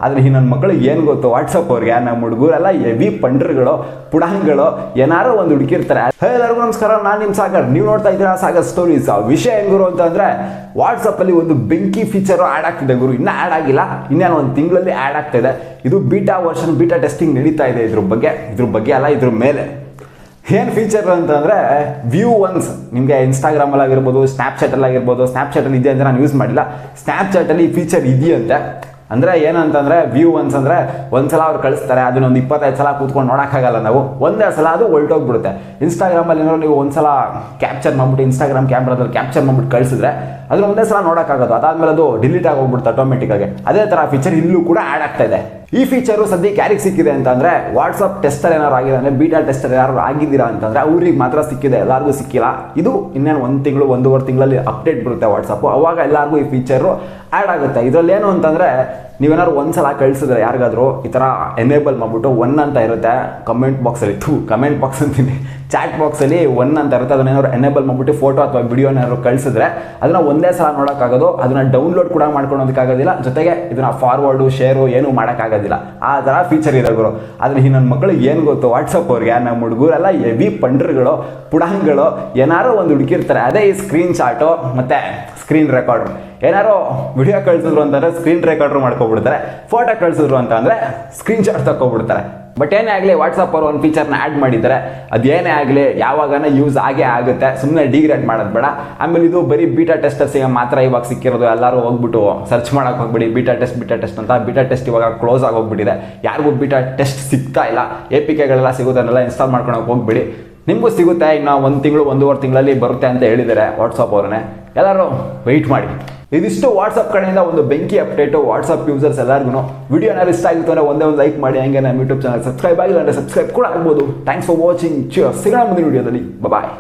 ಆದರೆ ಈ ನನ್ನ ಮಕ್ಕಳಿಗೆ ಏನು ಗೊತ್ತು ವಾಟ್ಸಪ್ ಅವ್ರಿಗೆ ನಮ್ಮ ಹುಡುಗರೆಲ್ಲ ಹೆವಿ ಪಂಡ್ರುಗಳು ಪುಡಾಂಗಳು ಏನಾರು ಒಂದು ಹುಡುಕಿರ್ತಾರೆ. ಎಲ್ಲರಿಗೂ ನಮಸ್ಕಾರ, ನಾನು ನಿಮ್ಮ ಸಾಗರ್, ನೀವು ನೋಡ್ತಾ ಇದ್ದೀರಾ ಸಾಗರ್ ಸ್ಟೋರೀಸ್. ವಿಷಯ ಹೆಂಗುರು ಅಂತಂದರೆ ವಾಟ್ಸಪ್ಪಲ್ಲಿ ಒಂದು ಬೆಂಕಿ ಫೀಚರು ಆ್ಯಡ್ ಆಗ್ತಿದೆ ಗುರು. ಇನ್ನೂ ಆ್ಯಡ್ ಆಗಿಲ್ಲ, ಇನ್ನೇನು ಒಂದು ತಿಂಗಳಲ್ಲಿ ಆ್ಯಡ್ ಆಗ್ತಿದೆ. ಇದು ಬೀಟಾ ವರ್ಷನ್, ಬೀಟಾ ಟೆಸ್ಟಿಂಗ್ ನಡೀತಾ ಇದೆ. ಇದ್ರ ಬಗ್ಗೆ ಅಲ್ಲ, ಇದ್ರ ಮೇಲೆ ಏನು ಫೀಚರ್ ಅಂತಂದರೆ ವ್ಯೂ ಒನ್ಸ್. ನಿಮಗೆ ಇನ್ಸ್ಟಾಗ್ರಾಮಲ್ಲಿ ಆಗಿರ್ಬೋದು, ಸ್ನ್ಯಾಪ್ಚಾಟಲ್ಲಿ ಆಗಿರ್ಬೋದು. ಸ್ನ್ಯಾಪ್ಚಾಟಲ್ಲಿ ಇದೆ ಅಂದರೆ ನಾನು ಯೂಸ್ ಮಾಡಿಲ್ಲ. ಸ್ನ್ಯಾಪ್ಚಾಟಲ್ಲಿ ಈ ಫೀಚರ್ ಇದೆಯಂತೆ. ಅಂದರೆ ಏನಂತಂದರೆ ವ್ಯೂ ಒನ್ಸ್ ಅಂದರೆ ಒಂದ್ಸಲ ಅವ್ರು ಕಳಿಸ್ತಾರೆ, ಅದನ್ನೊಂದು 25 ಸಲ ಕೂತ್ಕೊಂಡು ನೋಡೋಕ್ಕಾಗಲ್ಲ ನಾವು. ಒಂದೇ ಸಲ ಅದು ಹೊರಟೋಗ್ಬಿಡುತ್ತೆ. ಇನ್ಸ್ಟಾಗ್ರಾಮಲ್ಲಿ ಏನಾದ್ರು ನೀವು ಒಂದ್ಸಲ ಕ್ಯಾಪ್ಚರ್ ಮಾಡಿಬಿಟ್ಟು ಇನ್ಸ್ಟಾಗ್ರಾಮ್ ಕ್ಯಾಮ್ರಾದಲ್ಲಿ ಕ್ಯಾಪ್ಚರ್ ಮಾಡಿಬಿಟ್ಟು ಕಳಿಸಿದ್ರೆ ಅದನ್ನ ಒಂದೇ ಸಲ ನೋಡೋಕ್ಕಾಗೋದು. ಅದಾದಮೇಲೆ ಅದು ಡಿಲೀಟ್ ಆಗೋಗ್ಬಿಡುತ್ತೆ ಆಟೋಮೆಟಿಕ್ಕಾಗಿ. ಅದೇ ಥರ ಫೀಚರ್ ಇಲ್ಲೂ ಕೂಡ ಆ್ಯಡ್ ಆಗ್ತಾ ಇದೆ. ಈ ಫೀಚರು ಸದ್ಯಕ್ಕೆ ಯಾರಿಗೆ ಸಿಕ್ಕಿದೆ ಅಂತಂದರೆ ವಾಟ್ಸಪ್ ಟೆಸ್ಟರ್ ಏನಾರು ಆಗಿದೆ ಅಂದರೆ, ಬೀಟಾ ಟೆಸ್ಟರ್ ಯಾರು ಆಗಿದ್ದೀರಾ ಅಂತಂದರೆ ಅವ್ರಿಗೆ ಮಾತ್ರ ಸಿಕ್ಕಿದೆ, ಎಲ್ಲರಿಗೂ ಸಿಕ್ಕಿಲ್ಲ. ಇದು ಇನ್ನೇನು 1 ತಿಂಗಳು 1.5 ತಿಂಗಳಲ್ಲಿ ಅಪ್ಡೇಟ್ ಬರುತ್ತೆ ವಾಟ್ಸಪ್ಪು. ಅವಾಗ ಎಲ್ಲರಿಗೂ ಈ ಫೀಚರು ಆ್ಯಡ್ ಆಗುತ್ತೆ. ಇದರಲ್ಲಿ ಏನು ಅಂತಂದರೆ ನೀವೇನಾದ್ರು ಒಂದ್ಸಲ ಕಳಿಸಿದ್ರೆ ಯಾರಿಗಾದರೂ ಈ ಥರ ಎನೇಬಲ್ ಮಾಡಿಬಿಟ್ಟು 1 ಅಂತ ಇರುತ್ತೆ ಕಮೆಂಟ್ ಬಾಕ್ಸಲ್ಲಿ, ಕಮೆಂಟ್ ಬಾಕ್ಸ್ ಅಂತೀನಿ, ಚಾಟ್ ಬಾಕ್ಸಲ್ಲಿ 1 ಅಂತ ಇರುತ್ತೆ. ಅದನ್ನೇನಾದ್ರು ಎನೇಬಲ್ ಮಾಡಿಬಿಟ್ಟು ಫೋಟೋ ಅಥವಾ ವಿಡಿಯೋನಾದ್ರು ಕಳಿಸಿದ್ರೆ ಅದನ್ನು ಒಂದೇ ಸಲ ನೋಡೋಕ್ಕಾಗೋದು. ಅದನ್ನು ಡೌನ್ಲೋಡ್ ಕೂಡ ಮಾಡ್ಕೊಳೋದಕ್ಕಾಗೋದಿಲ್ಲ, ಜೊತೆಗೆ ಇದನ್ನು ಫಾರ್ವರ್ಡು ಶೇರು ಏನೂ ಮಾಡೋಕ್ಕಾಗೋದಿಲ್ಲ. ಆ ಥರ ಫೀಚರ್ ಇದೆ ಗುರು. ಆದರೆ ಈ ನನ್ನ ಮಕ್ಕಳಿಗೆ ಏನು ಗೊತ್ತು ವಾಟ್ಸಪ್ ಅವ್ರಿಗೆ, ನಮ್ಮ ಹುಡುಗರೆಲ್ಲ ಹೆವಿ ಪಂಡ್ರುಗಳು ಪುಡಾಂಗಳು ಏನಾರು ಒಂದು ಹುಡುಕಿರ್ತಾರೆ. ಅದೇ ಈ ಸ್ಕ್ರೀನ್ ಶಾಟು ಮತ್ತು ಸ್ಕ್ರೀನ್ ರೆಕಾರ್ಡ್ರು. ಏನಾರು ವಿಡಿಯೋ ಕಳಿಸಿದ್ರು ಅಂತಂದರೆ ಸ್ಕ್ರೀನ್ ರೆಕಾರ್ಡ್ರು ಮಾಡ್ಕೊಬಿಡ್ತಾರೆ, ಫೋಟೋ ಕಳಿಸಿದ್ರು ಅಂತ ಅಂದರೆ ಸ್ಕ್ರೀನ್ ಶಾಟ್ ತಗೊಬಿಡ್ತಾರೆ. ಬಟ್ ಏನೇ ಆಗಲಿ ವಾಟ್ಸಪ್ ಅವರು ಒಂದು ಫೀಚರ್ನ ಆ್ಯಡ್ ಮಾಡಿದ್ದಾರೆ. ಅದೇನೇ ಆಗಲಿ ಯಾವಾಗನ ಯೂಸ್ ಆಗೇ ಆಗುತ್ತೆ, ಸುಮ್ಮನೆ ಡಿಗ್ರೇಡ್ ಮಾಡೋದು ಬೇಡ. ಆಮೇಲೆ ಇದು ಬರೀ ಬೀಟಾ ಟೆಸ್ಟರ್ಸಿಗೆ ಮಾತ್ರ ಇವಾಗ ಸಿಕ್ಕಿರೋದು. ಎಲ್ಲರೂ ಹೋಗ್ಬಿಟ್ಟು ಸರ್ಚ್ ಮಾಡೋಕೆ ಹೋಗ್ಬಿಡಿ ಬೀಟಾ ಟೆಸ್ಟ್ ಅಂತ. ಬೀಟಾ ಟೆಸ್ಟ್ ಇವಾಗ ಕ್ಲೋಸ್ ಆಗೋಗ್ಬಿಟ್ಟಿದೆ, ಯಾರಿಗೂ ಬೀಟಾ ಟೆಸ್ಟ್ ಸಿಗ್ತಾ ಇಲ್ಲ. APKಗಳೆಲ್ಲ ಸಿಗೋದನ್ನೆಲ್ಲ ಇನ್ಸ್ಟಾಲ್ ಮಾಡ್ಕೊಳಕ್ಕೆ ಹೋಗ್ಬಿಡಿ. ನಿಮಗೂ ಸಿಗುತ್ತೆ, ಇನ್ನು 1 ತಿಂಗಳು 1.5 ತಿಂಗಳಲ್ಲಿ ಬರುತ್ತೆ ಅಂತ ಹೇಳಿದ್ದಾರೆ ವಾಟ್ಸಪ್ ಅವ್ರನ್ನೇ. ಎಲ್ಲರೂ ವೆಯ್ಟ್ ಮಾಡಿ. ಇದಿಷ್ಟು ವಾಟ್ಸಪ್ ಕಡೆಯಿಂದ ಒಂದು ಬೆಂಕಿ ಅಪ್ಡೇಟು ವಾಟ್ಸಪ್ ಯೂಸರ್ಸ್ ಎಲ್ಲರಿಗೂ. ವಿಡಿಯೋ ಏನಾದ್ರು ಇಷ್ಟ ಆಗಿತ್ತು ಅಂದರೆ ಒಂದೇ ಒಂದು ಲೈಕ್ ಮಾಡಿ. ಹಂಗೆ ನಮ್ಮ ಯೂಟ್ಯೂಬ್ ಚಾನಲ್ ಸಬ್ಸ್ಕ್ರೈಬ್ ಆಗಿಲ್ಲ ಅಂದರೆ ಸಬ್ಸ್ಕ್ರೈಬ್ ಕೂಡ ಆಗ್ಬೋದು. Thanks for watching. ಸಿಗೋಣ ಮುಂದಿನ ವಿಡಿಯೋದಲ್ಲಿ. ಬಾಯ್.